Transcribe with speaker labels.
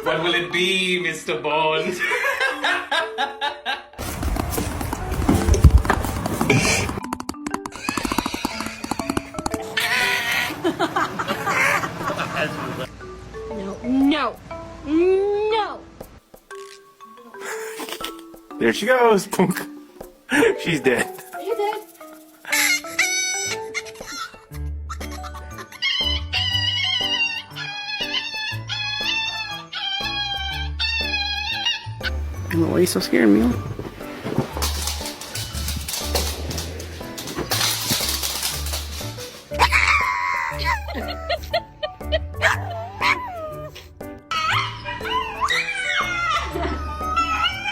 Speaker 1: What will it be, Mr. Bond?
Speaker 2: No. No.
Speaker 3: There she goes. Punk. She's dead.
Speaker 2: You did.
Speaker 4: Why are you so scared, Mila?